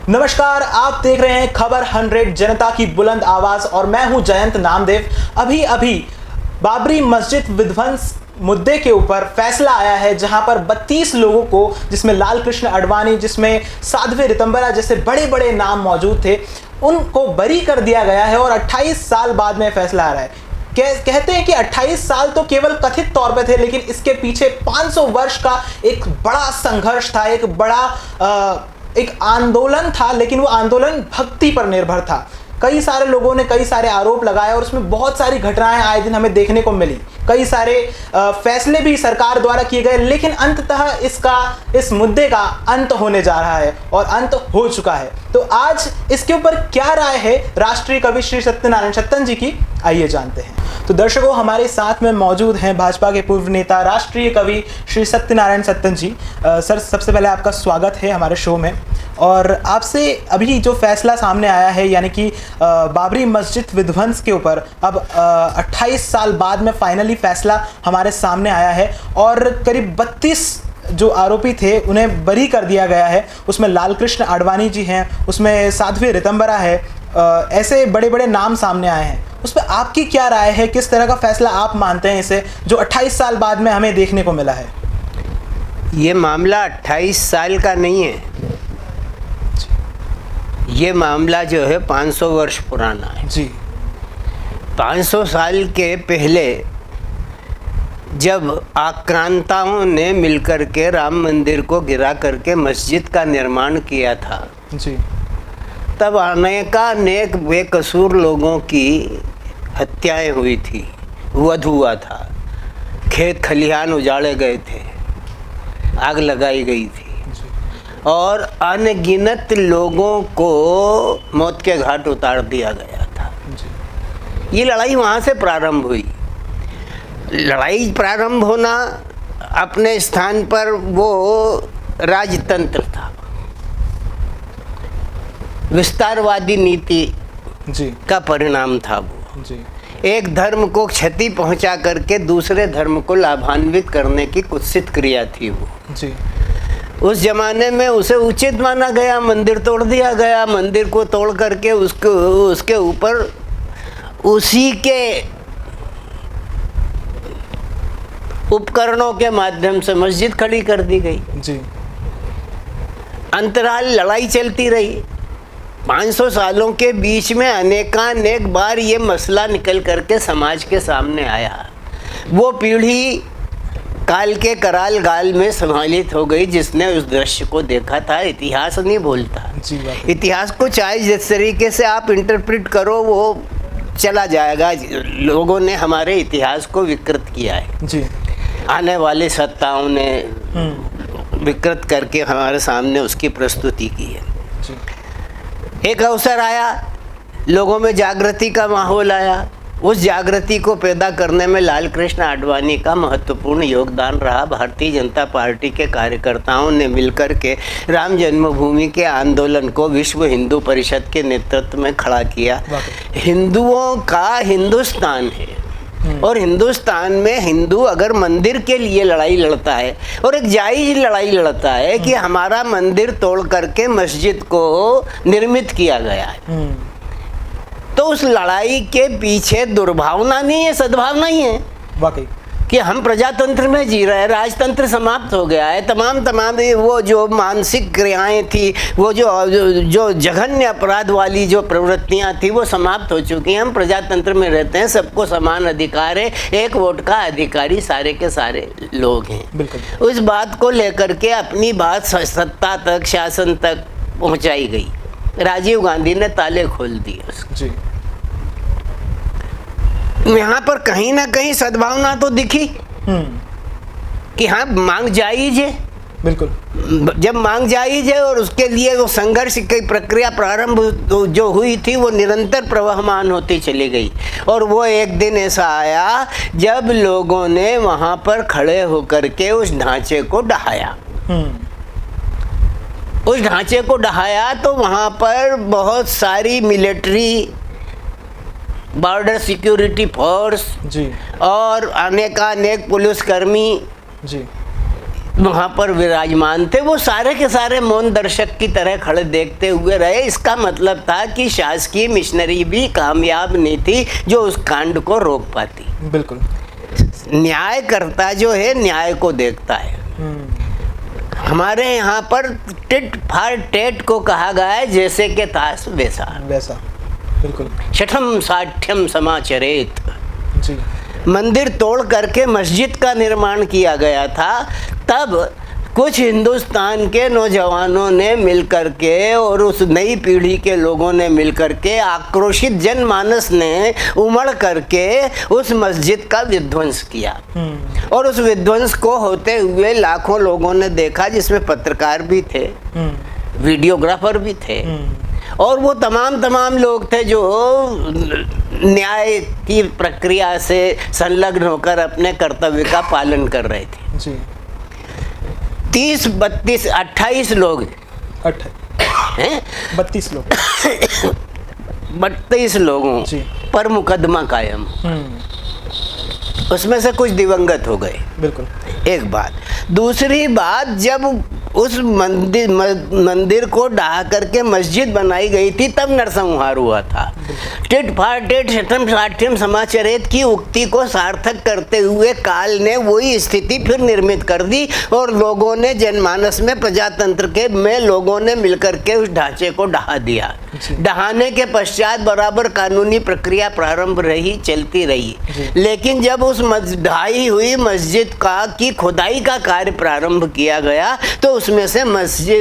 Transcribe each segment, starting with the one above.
नमस्कार, आप देख रहे हैं खबर 100 जनता की बुलंद आवाज और मैं हूं जयंत नामदेव। अभी बाबरी मस्जिद विध्वंस मुद्दे के ऊपर फैसला आया है जहां पर 32 लोगों को, जिसमें लाल कृष्ण आडवाणी, जिसमें साध्वी रितंबरा जैसे बड़े बड़े नाम मौजूद थे, उनको बरी कर दिया गया है और 28 साल बाद में फैसला आ रहा है। कहते हैं कि 28 साल तो केवल कथित तौर पे थे, लेकिन इसके पीछे 500 वर्ष का एक बड़ा संघर्ष था, एक बड़ा एक आंदोलन था, लेकिन वो आंदोलन भक्ति पर निर्भर था। कई सारे लोगों ने कई सारे आरोप लगाए और उसमें बहुत सारी घटनाएं आए दिन हमें देखने को मिली। कई सारे फैसले भी सरकार द्वारा किए गए, लेकिन अंततः इस मुद्दे का अंत होने जा रहा है और अंत हो चुका है। तो आज इसके ऊपर क्या राय है राष्ट्रीय कवि श्री सत्यनारायण सत्तन जी की, आइए जानते हैं। तो दर्शकों, हमारे साथ में मौजूद हैं भाजपा के पूर्व नेता राष्ट्रीय कवि श्री सत्यनारायण सत्तन जी। सर, सबसे पहले आपका स्वागत है हमारे शो में। और आपसे अभी जो फैसला सामने आया है, यानी कि बाबरी मस्जिद विध्वंस के ऊपर अब 28 साल बाद में फाइनली फैसला हमारे सामने आया है और करीब 32 जो आरोपी थे उन्हें बरी कर दिया गया है। उसमें लाल कृष्ण आडवाणी जी हैं, उसमें साध्वी रितंबरा है, ऐसे बड़े बड़े नाम सामने आए हैं। उस पर आपकी क्या राय है? किस तरह का फैसला आप मानते हैं इसे, जो 28 साल बाद में हमें देखने को मिला है? ये मामला 28 साल का नहीं है, ये मामला जो है 500 वर्ष पुराना है जी। 500 साल के पहले जब आक्रांताओं ने मिलकर के राम मंदिर को गिरा करके मस्जिद का निर्माण किया था जी, तब अनेक बेकसूर लोगों की हत्याएं हुई थी, वध हुआ था, खेत खलिहान उजाड़े गए थे, आग लगाई गई थी और अनगिनत लोगों को मौत के घाट उतार दिया गया था। ये लड़ाई वहाँ से प्रारंभ हुई। लड़ाई प्रारंभ होना अपने स्थान पर वो राजतंत्र था, विस्तारवादी नीति जी का परिणाम था वो जी। एक धर्म को क्षति पहुंचा करके दूसरे धर्म को लाभान्वित करने की कुत्सित क्रिया थी वो जी। उस जमाने में उसे उचित माना गया, मंदिर तोड़ दिया गया, मंदिर को तोड़ करके उसके ऊपर उसी के उपकरणों के माध्यम से मस्जिद खड़ी कर दी गई जी। अंतराल लड़ाई चलती रही 500 सालों के बीच में। अनेकानेक बार ये मसला निकल करके समाज के सामने आया। वो पीढ़ी काल के कराल गाल में समाहित हो गई जिसने उस दृश्य को देखा था। इतिहास नहीं भूलता जी। इतिहास को चाहे जिस तरीके से आप इंटरप्रेट करो वो चला जाएगा। लोगों ने हमारे इतिहास को विकृत किया है जी। आने वाली सत्ताओं ने विकृत करके हमारे सामने उसकी प्रस्तुति की है जी। एक अवसर आया, लोगों में जागृति का माहौल आया। उस जागृति को पैदा करने में लाल कृष्ण आडवाणी का महत्वपूर्ण योगदान रहा। भारतीय जनता पार्टी के कार्यकर्ताओं ने मिलकर के राम जन्मभूमि के आंदोलन को विश्व हिंदू परिषद के नेतृत्व में खड़ा किया। हिंदुओं का हिंदुस्तान है और हिंदुस्तान में हिंदू अगर मंदिर के लिए लड़ाई लड़ता है और एक जायज लड़ाई लड़ता है कि हमारा मंदिर तोड़ करके मस्जिद को निर्मित किया गया है, तो उस लड़ाई के पीछे दुर्भावना नहीं है, सद्भावना ही है वाकई कि हम प्रजातंत्र में जी रहे हैं, राजतंत्र समाप्त हो गया है। तमाम वो जो मानसिक क्रियाएं थी, वो जो जघन्य अपराध वाली जो प्रवृत्तियां थी वो समाप्त हो चुकी हैं। हम प्रजातंत्र में रहते हैं, सबको समान अधिकार है, एक वोट का अधिकारी सारे के सारे लोग हैं। बिल्कुल। उस बात को लेकर के अपनी बात सत्ता तक, शासन तक पहुंचाई गई। राजीव गांधी ने ताले खोल दिए उसके जी। यहाँ पर कहीं ना कहीं सद्भावना तो दिखी कि हाँ, मांग जायज है। बिल्कुल। जब मांग जायज है और उसके लिए वो संघर्ष की प्रक्रिया प्रारंभ जो हुई थी वो निरंतर प्रवहमान होती चली गई। और वो एक दिन ऐसा आया जब लोगों ने वहाँ पर खड़े होकर के उस ढांचे को ढहाया। उस ढांचे को ढहाया तो वहाँ पर बहुत सारी मिलिट्री, बॉर्डर सिक्योरिटी फोर्स जी और अनेकानेक पुलिसकर्मी जी वहाँ पर विराजमान थे, वो सारे के सारे मौन दर्शक की तरह खड़े देखते हुए रहे। इसका मतलब था कि शासकीय मिशनरी भी कामयाब नहीं थी जो उस कांड को रोक पाती। बिल्कुल। न्यायकर्ता जो है न्याय को देखता है। हमारे यहाँ पर टिट फॉर टेट को कहा गया है, जैसे के तास वैसा वैसा। बिल्कुल। छठम साठ्यम समाचरेत। जी। मंदिर तोड़ करके मस्जिद का निर्माण किया गया था। तब कुछ हिंदुस्तान के नौजवानों ने मिलकर के और उस नई पीढ़ी के लोगों ने मिलकर के, आक्रोशित जनमानस ने उमड़ करके उस मस्जिद का विध्वंस किया। और उस विध्वंस को होते हुए लाखों लोगों ने देखा, जिसमें पत्रकार भी थे, वीडियोग्राफर भी थे, और वो तमाम लोग थे जो न्याय की प्रक्रिया से संलग्न होकर अपने कर्तव्य का पालन कर रहे थे। जी। 30, 32, 28 लोग हैं 32 लोग 32 लोगों जी। पर मुकदमा कायम। उसमें से कुछ दिवंगत हो गए। बिल्कुल। एक बात। दूसरी बात, जब उस मंदिर को ढहा करके मस्जिद बनाई गई थी तब नरसंहार हुआ था। टिट फॉर टेट छठम साठ्यम समाचरेत की उक्ति को सार्थक करते हुए काल ने वही स्थिति फिर निर्मित कर दी और लोगों ने, जनमानस में, प्रजातंत्र के में लोगों ने मिलकर के उस ढांचे को ढहा दिया। ढहाने के पश्चात बराबर कानूनी प्रक्रिया प्रारंभ रही, चलती रही। लेकिन जब उस ढाई हुई मस्जिद की खुदाई का कार्य प्रारंभ किया गया तो उसमें से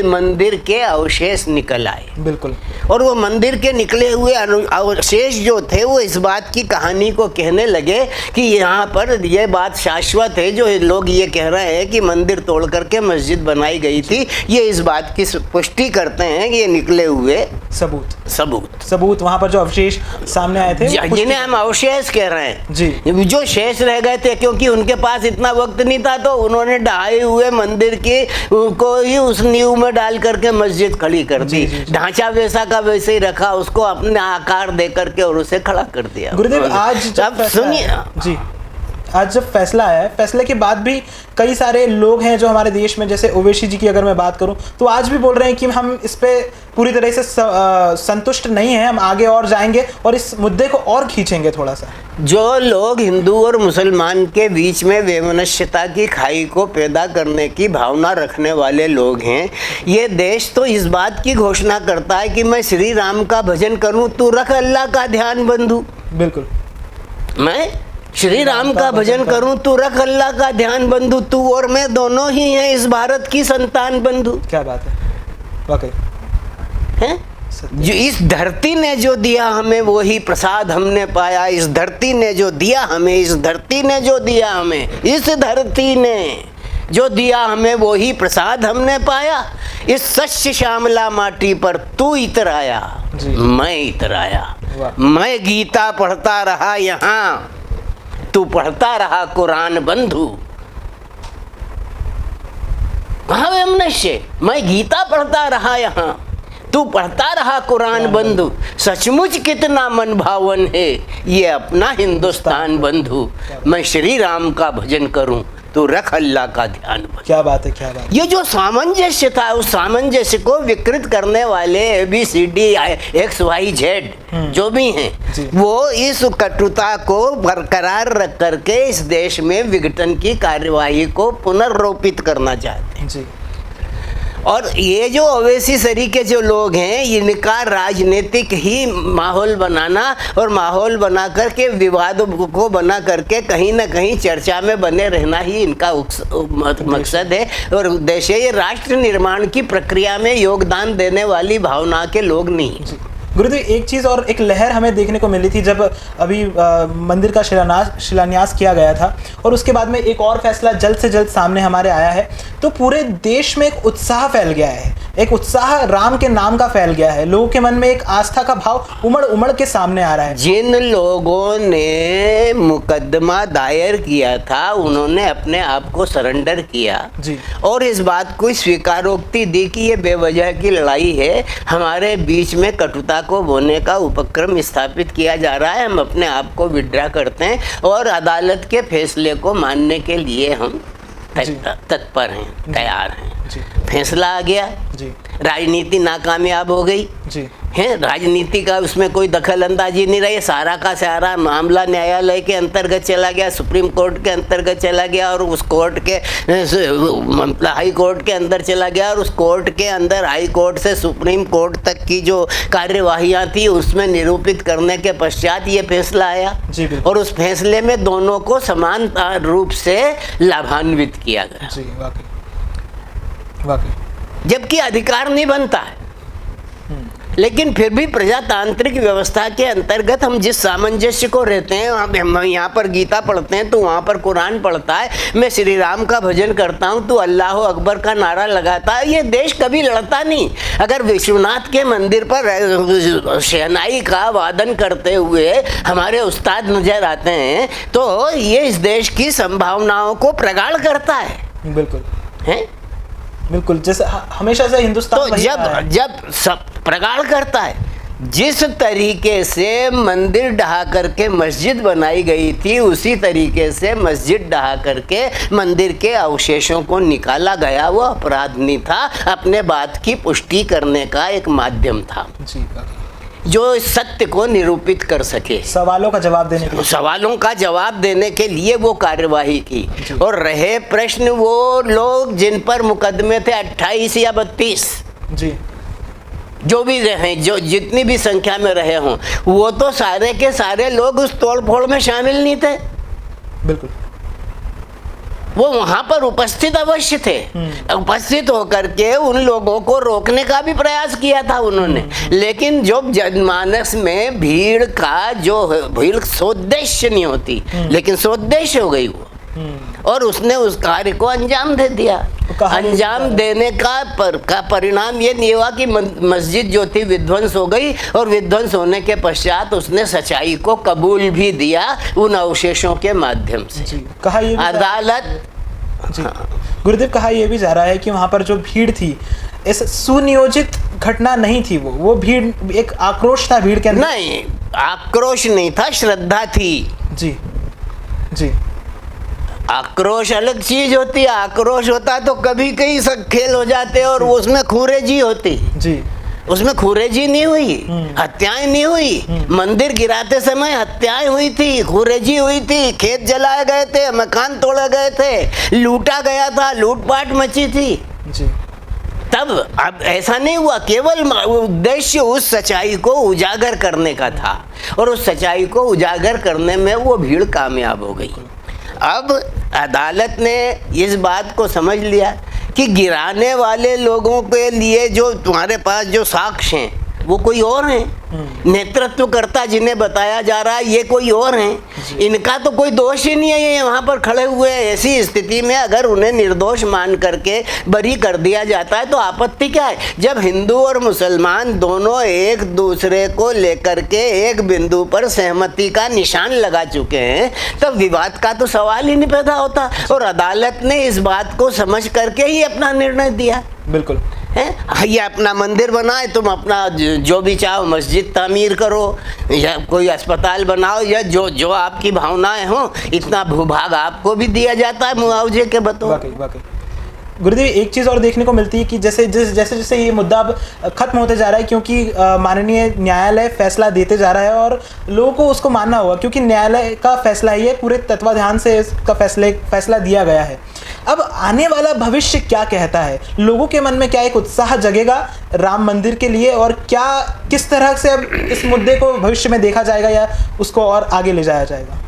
मंदिर के अवशेष निकल आए। बिल्कुल। और वो मंदिर के निकले हुए अवशेष जो थे वो इस बात की कहानी को कहने लगे कि यहाँ पर ये बात शाश्वत है, जो लोग ये कह रहे हैं कि मंदिर तोड़ करके मस्जिद बनाई गई थी, ये इस बात की पुष्टि करते हैं कि ये निकले हुए सबूत वहाँ पर जो अवशेष सामने आए थे, जिन्हें हम अवशेष कह रहे हैं जी, जो शेष रह गए थे, क्योंकि उनके पास इतना वक्त नहीं था तो उन्होंने ढाए हुए मंदिर के को ही उस नींव में डाल करके मस्जिद खड़ी कर दी। ढांचा वैसा का वैसे ही रखा, उसको अपने आकार दे करके और उसे खड़ा कर दिया। गुरुदेव, आज अब सुनिए जी, आज जब फैसला आया है, फैसले के बाद भी कई सारे लोग हैं जो हमारे देश में, जैसे ओवैसी जी की अगर मैं बात करूं तो आज भी बोल रहे हैं कि हम इस पे पूरी तरह से संतुष्ट नहीं हैं, हम आगे और जाएंगे और इस मुद्दे को और खींचेंगे थोड़ा सा। जो लोग हिंदू और मुसलमान के बीच में वैमनस्यता की खाई को पैदा करने की भावना रखने वाले लोग हैं, ये देश तो इस बात की घोषणा करता है कि मैं श्री राम का भजन करूं, तू रख अल्लाह का ध्यान बंधु। बिल्कुल। मैं श्री राम का भजन करूं, तू रख अल्लाह का ध्यान बंधु। तू और मैं दोनों ही हैं इस भारत की संतान बंधु। क्या बात है, वाकई हैं? जो इस धरती ने जो दिया हमें वही प्रसाद हमने पाया। इस धरती ने जो दिया हमें, इस धरती ने जो दिया हमें, इस धरती ने जो दिया हमें वही प्रसाद हमने पाया। इस सच्च श्यामला माटी पर तू इतराया, मैं इतराया। मैं गीता पढ़ता रहा यहाँ, तू पढ़ता रहा कुरान बंधु। मैं गीता पढ़ता रहा यहाँ, तू पढ़ता रहा कुरान बंधु। सचमुच कितना मन भावन है ये अपना हिंदुस्तान बंधु। मैं श्री राम का भजन करूं, तो रख अल्लाह का ध्यान। क्या बात है, क्या बात। ये जो सामंजस्य था, उस सामंजस्य को विकृत करने वाले ABCD XYZ जो भी हैं, वो इस कटुता को बरकरार रख करके इस देश में विघटन की कार्यवाही को पुनर्रोपित करना चाहते हैं। जी। और ये जो ओवैसी सरी के जो लोग हैं, इनका राजनीतिक ही माहौल बनाना और माहौल बना करके विवादों को बना करके कहीं ना कहीं चर्चा में बने रहना ही इनका मकसद है। और उद्देश्य ये राष्ट्र निर्माण की प्रक्रिया में योगदान देने वाली भावना के लोग नहीं। गुरुदेव, एक चीज़ और एक लहर हमें देखने को मिली थी जब अभी मंदिर का शिलान्यास किया गया था और उसके बाद में एक और फैसला जल्द से जल्द सामने हमारे आया है, तो पूरे देश में एक उत्साह फैल गया है, एक उत्साह राम के नाम का फैल गया है। लोगों के मन में एक आस्था का भाव उमड़ के सामने आ रहा है। जिन लोगों ने मुकदमा दायर किया था उन्होंने अपने आप को सरेंडर किया जी। और इस बात को स्वीकारोक्ति दी कि ये बेवजह की लड़ाई है, हमारे बीच में कटुता को बोने का उपक्रम स्थापित किया जा रहा है, हम अपने आप को विड्रा करते हैं और अदालत के फैसले को मानने के लिए हम जी। तत्पर हैं, तैयार हैं। जी फैसला आ गया, जी राजनीति नाकामयाब हो गई जी है, राजनीति का उसमें कोई दखल अंदाजी नहीं रही, सारा का सारा मामला न्यायालय के अंतर्गत चला गया, सुप्रीम कोर्ट के अंतर्गत चला गया और उस कोर्ट के मतलब हाई कोर्ट के अंदर चला गया और उस कोर्ट के अंदर हाई कोर्ट से सुप्रीम कोर्ट तक की जो कार्यवाहियाँ थी उसमें निरूपित करने के पश्चात ये फैसला आया जी, बिल्कुल। और उस फैसले में दोनों को समान रूप से लाभान्वित किया गया, जी वाकई वाकई। जबकि अधिकार नहीं बनता है। लेकिन फिर भी प्रजातांत्रिक व्यवस्था के अंतर्गत हम जिस सामंजस्य को रहते हैं, हम यहाँ पर गीता पढ़ते हैं तो वहाँ पर कुरान पढ़ता है, मैं श्री राम का भजन करता हूँ तो अल्लाह अकबर का नारा लगाता है, ये देश कभी लड़ता नहीं। अगर विश्वनाथ के मंदिर पर शहनाई का वादन करते हुए हमारे उस्ताद नजर आते हैं तो ये इस देश की संभावनाओं को प्रगाढ़ करता है। बिल्कुल है बिल्कुल, जैसे हमेशा से हिंदुस्तान तो वही रहा है। जब सब प्रगाढ़ करता है, जिस तरीके से मंदिर ढहा करके मस्जिद बनाई गई थी उसी तरीके से मस्जिद ढहा करके मंदिर के अवशेषों को निकाला गया, वो अपराध नहीं था, अपने बात की पुष्टि करने का एक माध्यम था जी वाकई। जो इस सत्य को निरूपित कर सके, सवालों का जवाब देने के लिए। सवालों का जवाब देने के लिए वो कार्यवाही की। और रहे प्रश्न वो लोग जिन पर मुकदमे थे 28 या 32, जी जो भी रहे, जो जितनी भी संख्या में रहे हों, वो तो सारे के सारे लोग उस तोड़फोड़ में शामिल नहीं थे, बिल्कुल। वो वहां पर उपस्थित अवश्य थे। उपस्थित होकर के उन लोगों को रोकने का भी प्रयास किया था उन्होंने, लेकिन जो जनमानस में भीड़ का जो भीड़ सोद्देश्य नहीं होती, लेकिन सोद्देश्य हो गई वो, और उसने उस कार्य को अंजाम दे दिया। अंजाम देने का परिणाम ये नहीं हुआ कि मस्जिद जो थी विध्वंस हो गई, और विध्वंस होने के पश्चात उसने सच्चाई को कबूल भी दिया उन अवशेषों के माध्यम से। जी कहा ये अदालत जी गुरुदेव, कहा यह भी जा रहा है कि वहां पर जो भीड़ थी इस सुनियोजित घटना नहीं थी, वो भीड़ एक आक्रोश था भीड़ के अंदर। नहीं, आक्रोश नहीं था, श्रद्धा थी। जी जी आक्रोश अलग चीज होती है, आक्रोश होता तो कभी कहीं सब खेल हो जाते और उसमें खूरेजी होती। जी उसमें खूरेजी नहीं हुई, हत्याएं नहीं हुई, मंदिर गिराते समय हत्याएं हुई थी, खूरेजी हुई थी, खेत जलाए गए थे, मकान तोड़े गए थे, लूटा गया था, लूटपाट मची थी। जी तब अब ऐसा नहीं हुआ, केवल उद्देश्य उस सच्चाई को उजागर करने का था और उस सच्चाई को उजागर करने में वो भीड़ कामयाब हो गई। अब अदालत ने इस बात को समझ लिया कि गिराने वाले लोगों के लिए जो तुम्हारे पास जो साक्ष्य हैं वो कोई और हैं, नेतृत्वकर्ता जिन्हें बताया जा रहा है ये कोई और हैं, इनका तो कोई दोष ही नहीं है, ये वहाँ पर खड़े हुए हैं। ऐसी स्थिति में अगर उन्हें निर्दोष मान करके बरी कर दिया जाता है तो आपत्ति क्या है? जब हिंदू और मुसलमान दोनों एक दूसरे को लेकर के एक बिंदु पर सहमति का निशान लगा चुके हैं तब विवाद का तो सवाल ही नहीं पैदा होता, और अदालत ने इस बात को समझ करके ही अपना निर्णय दिया। बिल्कुल है, ये अपना मंदिर बनाए, तुम अपना जो भी चाहो मस्जिद तामीर करो या कोई अस्पताल बनाओ या जो आपकी भावनाएं हो, इतना भूभाग आपको भी दिया जाता है मुआवजे के बतौर। वाकई वाकई गुरुदेव, एक चीज़ और देखने को मिलती है कि जैसे जैसे ये मुद्दा अब खत्म होते जा रहा है, क्योंकि माननीय न्यायालय फैसला देते जा रहा है और लोगों को उसको मानना होगा, क्योंकि न्यायालय का फैसला ही है, पूरे तत्वाधान से इसका फैसला दिया गया है। अब आने वाला भविष्य क्या कहता है? लोगों के मन में क्या एक उत्साह जगेगा राम मंदिर के लिए, और क्या किस तरह से अब इस मुद्दे को भविष्य में देखा जाएगा या उसको और आगे ले जाया जाएगा?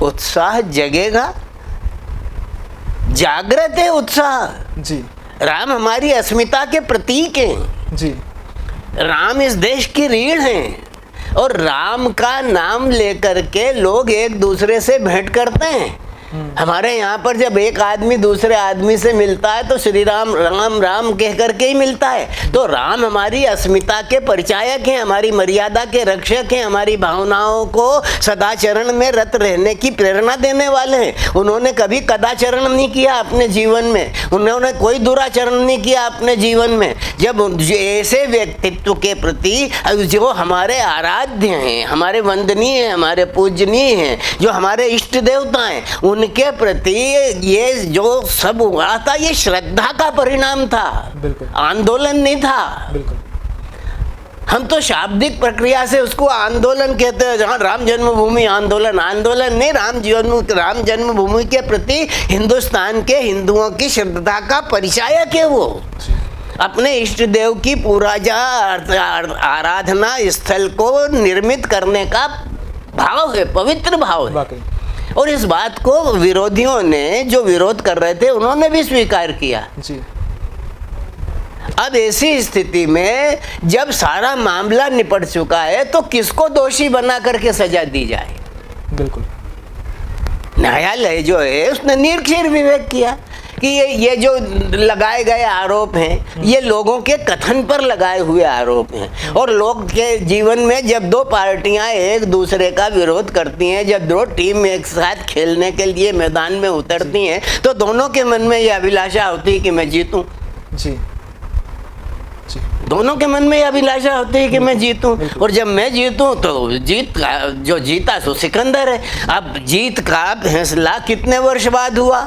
उत्साह जगेगा, जागृत है उत्साह। जी राम हमारी अस्मिता के प्रतीक हैं। जी राम इस देश की रीढ़ हैं, और राम का नाम लेकर के लोग एक दूसरे से भेंट करते हैं। हमारे यहाँ पर जब एक आदमी दूसरे आदमी से मिलता है तो श्री राम राम राम कह करके ही मिलता है। तो राम हमारी अस्मिता के परिचायक हैं, हमारी मर्यादा के रक्षक हैं, हमारी भावनाओं को सदाचरण में रत रहने की प्रेरणा देने वाले हैं। उन्होंने कभी कदाचरण नहीं किया अपने जीवन में, उन्होंने कोई दुराचरण नहीं किया अपने जीवन में। जब ऐसे व्यक्तित्व के प्रति जो हमारे आराध्य हैं, हमारे वंदनीय हैं, हमारे पूजनीय हैं, जो हमारे इष्ट देवता हैं, उनके प्रति ये जो सब हुआ था ये श्रद्धा का परिणाम था, बिल्कुल आंदोलन नहीं था। बिल्कुल। हम तो शाब्दिक प्रक्रिया से उसको आंदोलन कहते हैं, जहाँ राम जन्मभूमि आंदोलन, आंदोलन नहीं, राम जन्मभूमि के प्रति हिंदुस्तान के हिंदुओं की श्रद्धा का परिचायक है वो। अपने इष्ट देव की पूजा आराधना स्थल को निर्मित करने का भाव है, पवित्र भाव है। वाकई। और इस बात को विरोधियों ने, जो विरोध कर रहे थे, उन्होंने भी स्वीकार किया जी। अब ऐसी स्थिति में जब सारा मामला निपट चुका है तो किसको दोषी बना करके सजा दी जाए? बिल्कुल। न्यायालय जो है उसने निरक्षीर विवेक किया कि ये जो लगाए गए आरोप हैं ये लोगों के कथन पर लगाए हुए आरोप हैं। और लोग के जीवन में जब दो पार्टियां एक दूसरे का विरोध करती हैं, जब दो टीम एक साथ खेलने के लिए मैदान में उतरती हैं, तो दोनों के मन में यह अभिलाषा होती है कि मैं जीतूं। जी। दोनों के मन में यह अभिलाषा होती है कि मैं जीतूं, और जब मैं जीतूं तो जीत का जो जीता सो सिकंदर है। अब जीत का फैसला कितने वर्ष बाद हुआ?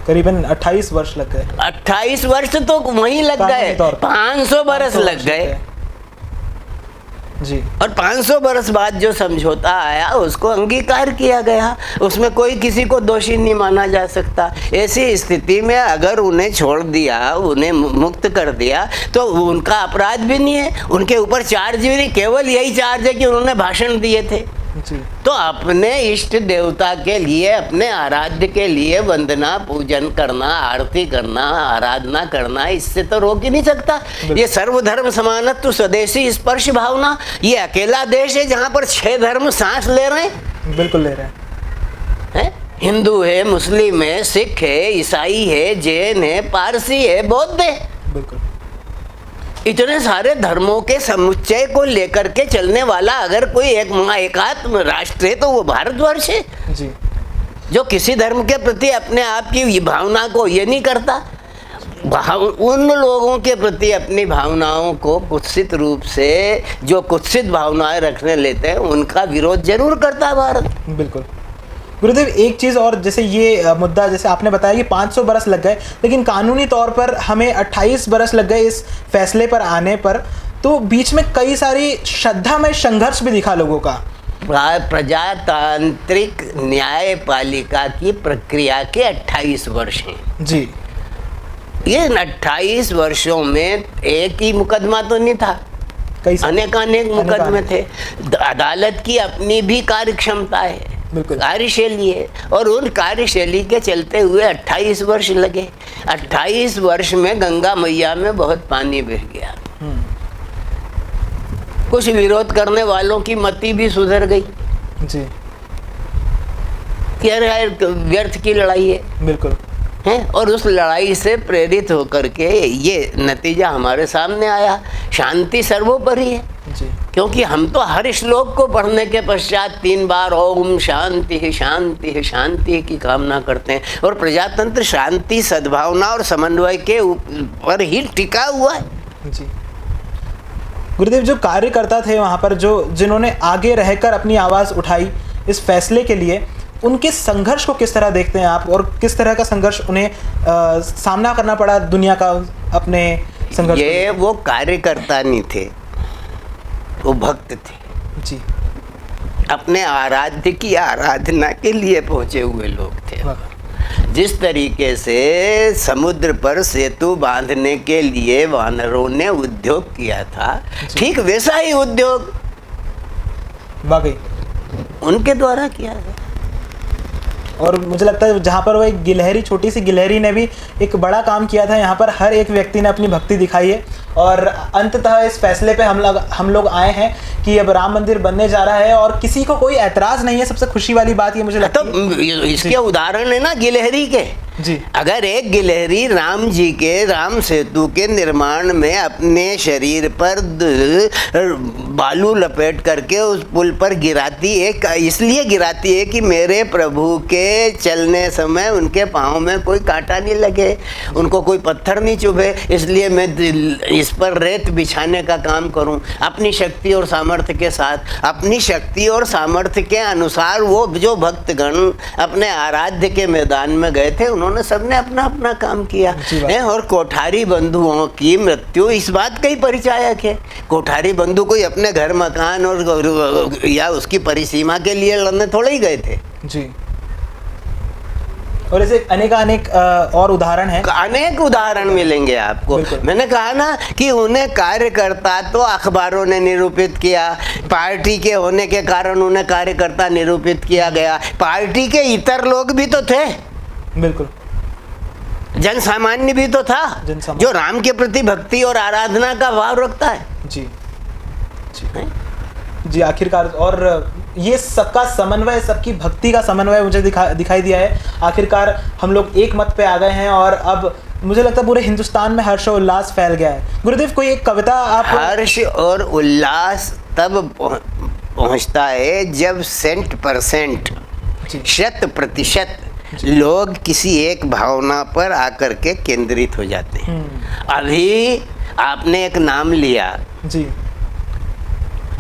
करीबन 28 वर्ष लग गए। 28 वर्ष तो वहीं लग गए, 500 बरस लग गए जी। और 500 बरस बाद जो समझौता आया उसको अंगीकार किया गया, उसमें कोई किसी को दोषी नहीं माना जा सकता। ऐसी स्थिति में अगर उन्हें छोड़ दिया, उन्हें मुक्त कर दिया, तो उनका अपराध भी नहीं है, उनके ऊपर चार्ज भी नहीं, केवल यही चार्ज है कि उन्होंने भाषण दिए थे। जी। तो अपने इष्ट देवता के लिए, अपने आराध्य के लिए वंदना पूजन करना, आरती करना, आराधना करना, इससे तो रोक ही नहीं सकता। ये सर्वधर्म समानत्व, स्वदेशी स्पर्श भावना, ये अकेला देश है जहाँ पर 6 धर्म सांस ले रहे हैं। बिल्कुल ले रहे हैं। हिंदू है, मुस्लिम है, सिख है, ईसाई है, जैन है, पारसी है, बौद्ध है। बिल्कुल। इतने सारे धर्मों के समुच्चय को लेकर के चलने वाला अगर कोई एकात्म राष्ट्र है तो वो भारतवर्ष है जी। जो किसी धर्म के प्रति अपने आप की भावना को ये नहीं करता। उन लोगों के प्रति अपनी भावनाओं को कुत्सित रूप से, जो कुत्सित भावनाएं रखने लेते हैं, उनका विरोध जरूर करता है भारत। बिल्कुल। गुरुदेव, एक चीज़ और, जैसे ये मुद्दा जैसे आपने बताया कि 500 बरस लग गए, लेकिन कानूनी तौर पर हमें 28 बरस लग गए इस फैसले पर आने पर, तो बीच में कई सारी श्रद्धा में संघर्ष भी दिखा लोगों का। प्रजातांत्रिक न्यायपालिका की प्रक्रिया के 28 वर्ष हैं जी। ये 28 वर्षों में एक ही मुकदमा तो नहीं था, अनेक मुकदमे थे। अदालत की अपनी भी कार्य क्षमता है, कार्यशैली है, और उन कार्यशैली के चलते हुए 28 वर्ष लगे। 28 वर्ष में गंगा मैया में बहुत पानी बह गया। कुछ विरोध करने वालों की मति भी सुधर गई जी कि अरे व्यर्थ की लड़ाई है। बिल्कुल है, और उस लड़ाई से प्रेरित होकर के ये नतीजा हमारे सामने आया। शांति सर्वोपरि है जी। क्योंकि हम तो हर श्लोक को पढ़ने के पश्चात 3 बार ओम शांति है, शांति है, शांति की कामना करते हैं। और प्रजातंत्र शांति, सद्भावना और समन्वय के ऊपर ही टिका हुआ है जी। गुरुदेव, जो कार्यकर्ता थे वहाँ पर, जो जिन्होंने आगे रहकर अपनी आवाज़ उठाई इस फैसले के लिए, उनके संघर्ष को किस तरह देखते हैं आप, और किस तरह का संघर्ष उन्हें सामना करना पड़ा दुनिया का अपने संघर्ष? ये वो कार्यकर्ता नहीं थे, वो भक्त थे जी। अपने आराध्य की आराधना के लिए पहुंचे हुए लोग थे। जिस तरीके से समुद्र पर सेतु बांधने के लिए वानरों ने उद्योग किया था, ठीक वैसा ही उद्योग वाकई उनके द्वारा किया गया। और मुझे लगता है जहाँ पर वो एक गिलहरी, छोटी सी गिलहरी ने भी एक बड़ा काम किया था, यहाँ पर हर एक व्यक्ति ने अपनी भक्ति दिखाई है। और अंततः इस फैसले पे हम लोग आए हैं कि अब राम मंदिर बनने जा रहा है और किसी को कोई ऐतराज़ नहीं है। सबसे खुशी वाली बात ये मुझे लगता है। तो इसके उदाहरण है ना गिलहरी के। जी, अगर एक गिलहरी राम जी के राम सेतु के निर्माण में अपने शरीर पर बालू लपेट करके उस पुल पर गिराती है, इसलिए गिराती है कि मेरे प्रभु के चलने समय उनके पाँव में कोई कांटा नहीं लगे, उनको कोई पत्थर नहीं चुभे, इसलिए मैं इस पर रेत बिछाने का काम करूं। अपनी शक्ति और सामर्थ्य के साथ, अपनी शक्ति और सामर्थ्य के अनुसार वो जो भक्तगण अपने आराध्य के मैदान में गए थे, उन्होंने सबने अपना अपना काम किया है। और कोठारी बंधुओं की मृत्यु इस बात का ही परिचायक है। कोठारी बंधु कोई अपने घर मकान और या उसकी परिसीमा के लिए लड़ने थोड़े ही गए थे। जी, और ऐसे अनेक और उदाहरण हैं, अनेक उदाहरण मिलेंगे आपको। मैंने कहा ना कि उन्हें कार्यकर्ता तो अखबारों ने निरूपित किया, पार्टी के होने के कारण उन्हें कार्यकर्ता निरूपित किया गया। पार्टी के इतर लोग भी तो थे, बिल्कुल, जन सामान्य भी तो था, जो राम के प्रति भक्ति और आराधना का भाव रखता है। जी जी जी, आखिरकार। और ये सबका समन्वय, सबकी भक्ति का समन्वय मुझे दिखाई दिया है। आखिरकार हम लोग एक मत पे आ गए हैं और अब मुझे लगता है पूरे हिंदुस्तान में हर्ष और उल्लास फैल गया है। गुरुदेव, कोई एक कविता आप। हर्ष और उल्लास तब पहुंचता है जब 100%, 100% लोग किसी एक भावना पर आकर के केंद्रित हो जाते हैं। अभी आपने एक नाम लिया जी,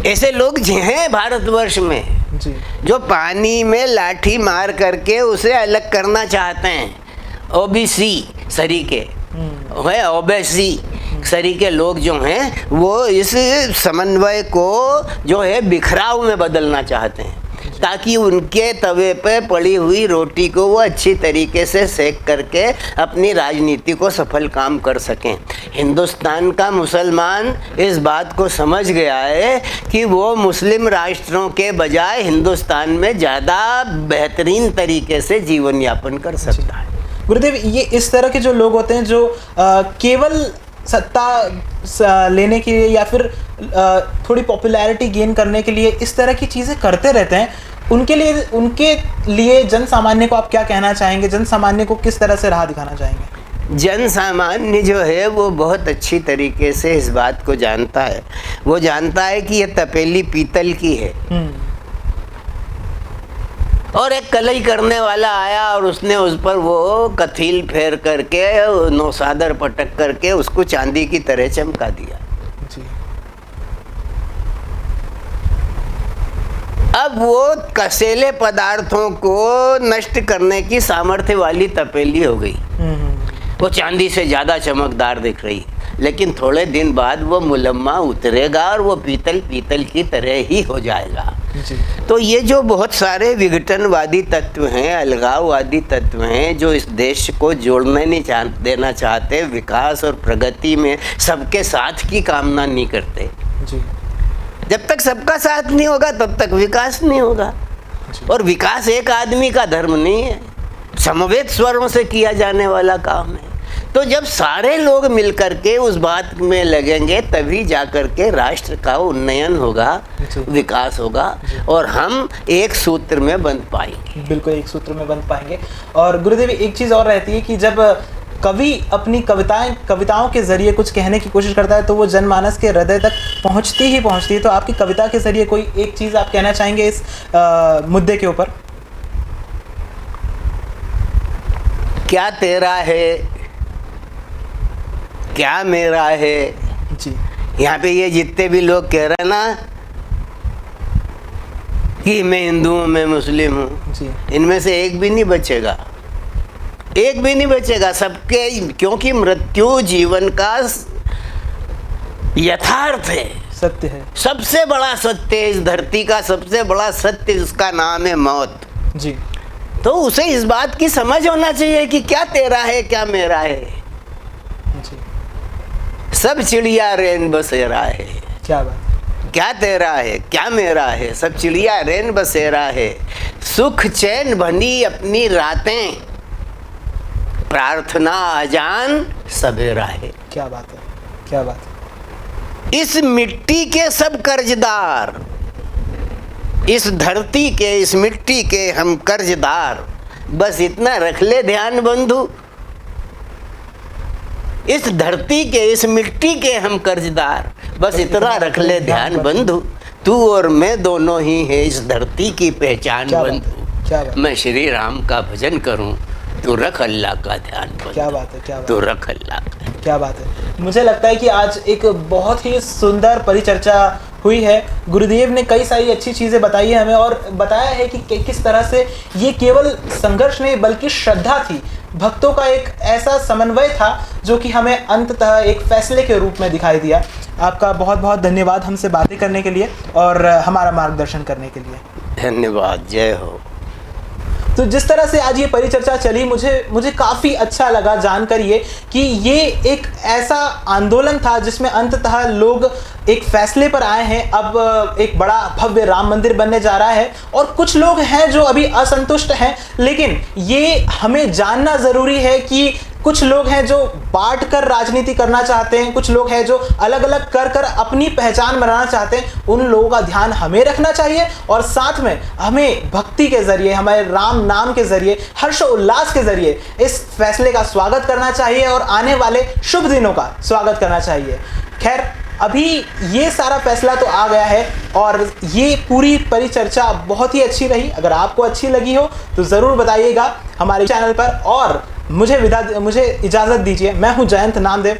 ऐसे लोग हैं भारतवर्ष में जी, जो पानी में लाठी मार करके उसे अलग करना चाहते हैं। ओबीसी सरीके है, ओबीसी सरीके लोग जो हैं वो इस समन्वय को जो है बिखराव में बदलना चाहते हैं, ताकि उनके तवे पे पड़ी हुई रोटी को वो अच्छी तरीके से सेक करके अपनी राजनीति को सफल काम कर सकें। हिंदुस्तान का मुसलमान इस बात को समझ गया है कि वो मुस्लिम राष्ट्रों के बजाय हिंदुस्तान में ज़्यादा बेहतरीन तरीके से जीवन यापन कर सकता है। गुरुदेव, ये इस तरह के जो लोग होते हैं जो केवल सत्ता लेने के लिए या फिर थोड़ी पॉपुलैरिटी गेन करने के लिए इस तरह की चीज़ें करते रहते हैं, उनके लिए जन सामान्य को आप क्या कहना चाहेंगे? जन सामान्य को किस तरह से राह दिखाना चाहेंगे? जन सामान्य जो है वो बहुत अच्छी तरीके से इस बात को जानता है। वो जानता है कि ये तपेली पीतल की है और एक कलई करने वाला आया और उसने उस पर वो कथील फेर करके, नौसादर पटक करके उसको चांदी की तरह चमका दिया। जी। अब वो कसेले पदार्थों को नष्ट करने की सामर्थ्य वाली तपेली हो गई। वो चांदी से ज़्यादा चमकदार दिख रही, लेकिन थोड़े दिन बाद वो मुलम्मा उतरेगा और वो पीतल की तरह ही हो जाएगा। जी। तो ये जो बहुत सारे विघटनवादी तत्व हैं, अलगाववादी तत्व हैं, जो इस देश को जोड़ने नहीं देना चाहते, विकास और प्रगति में सबके साथ की कामना नहीं करते। जी। जब तक सबका साथ नहीं होगा तब तक विकास नहीं होगा। और विकास एक आदमी का धर्म नहीं है, समवेत स्वरों से किया जाने वाला काम है। तो जब सारे लोग मिलकर के उस बात में लगेंगे तभी जाकर के राष्ट्र का उन्नयन होगा, विकास होगा और हम एक सूत्र में बंध पाएंगे। बिल्कुल एक सूत्र में बंध पाएंगे। और गुरुदेव, एक चीज़ और रहती है कि जब कवि अपनी कविताओं के जरिए कुछ कहने की कोशिश करता है तो वो जनमानस के हृदय तक पहुंचती ही पहुंचती है। तो आपकी कविता के जरिए कोई एक चीज़ आप कहना चाहेंगे इस मुद्दे के ऊपर? क्या तेरा है, क्या मेरा है। जी। यहाँ पे ये जितने भी लोग कह रहे हैं ना कि मैं हिंदू हूँ, मैं मुस्लिम हूँ, इनमें से एक भी नहीं बचेगा, एक भी नहीं बचेगा सबके, क्योंकि मृत्यु जीवन का यथार्थ है, सत्य है, सबसे बड़ा सत्य है इस धरती का, सबसे बड़ा सत्य उसका नाम है मौत। जी। तो उसे इस बात की समझ होना चाहिए कि क्या तेरा है, क्या मेरा है। जी। सब चिड़िया रेन बसेरा है। क्या बात। क्या तेरा है क्या मेरा है, सब चिड़िया रैन बसेरा है। सुख चैन बनी अपनी रातें, प्रार्थना अजान सवेरा है। क्या बात है, क्या बात है। इस मिट्टी के सब कर्जदार, इस धरती के इस मिट्टी के हम कर्जदार, बस इतना रख ले ध्यान बंधु। इस धरती के इस मिट्टी के हम कर्जदार, बस इतना रख ले ध्यान बंधु। तू और मैं दोनों ही हैं इस धरती की पहचान बंधु। मैं श्री राम का भजन करूं, तू रख अल्लाह का ध्यान बंधु। क्या बात है, क्या बात, तू रख अल्लाह का। क्या बात है। मुझे लगता है कि आज एक बहुत ही सुंदर परिचर्चा हुई है। गुरुदेव ने कई सारी अच्छी चीज़ें बताई है हमें, और बताया है कि किस तरह से ये केवल संघर्ष नहीं बल्कि श्रद्धा थी, भक्तों का एक ऐसा समन्वय था जो कि हमें अंततः एक फैसले के रूप में दिखाई दिया। आपका बहुत बहुत धन्यवाद हमसे बातें करने के लिए और हमारा मार्गदर्शन करने के लिए। धन्यवाद, जय हो। तो जिस तरह से आज ये परिचर्चा चली, मुझे काफ़ी अच्छा लगा जानकर ये कि ये एक ऐसा आंदोलन था जिसमें अंततः लोग एक फैसले पर आए हैं। अब एक बड़ा भव्य राम मंदिर बनने जा रहा है, और कुछ लोग हैं जो अभी असंतुष्ट हैं, लेकिन ये हमें जानना ज़रूरी है कि कुछ लोग हैं जो बांट कर राजनीति करना चाहते हैं, कुछ लोग हैं जो अलग अलग कर कर अपनी पहचान बनाना चाहते हैं। उन लोगों का ध्यान हमें रखना चाहिए, और साथ में हमें भक्ति के जरिए, हमारे राम नाम के जरिए, हर्ष उल्लास के जरिए इस फैसले का स्वागत करना चाहिए और आने वाले शुभ दिनों का स्वागत करना चाहिए। खैर, अभी ये सारा फैसला तो आ गया है, और ये पूरी परिचर्चा बहुत ही अच्छी रही। अगर आपको अच्छी लगी हो तो ज़रूर बताइएगा हमारे चैनल पर, और मुझे इजाज़त दीजिए। मैं हूं जयंत नामदेव।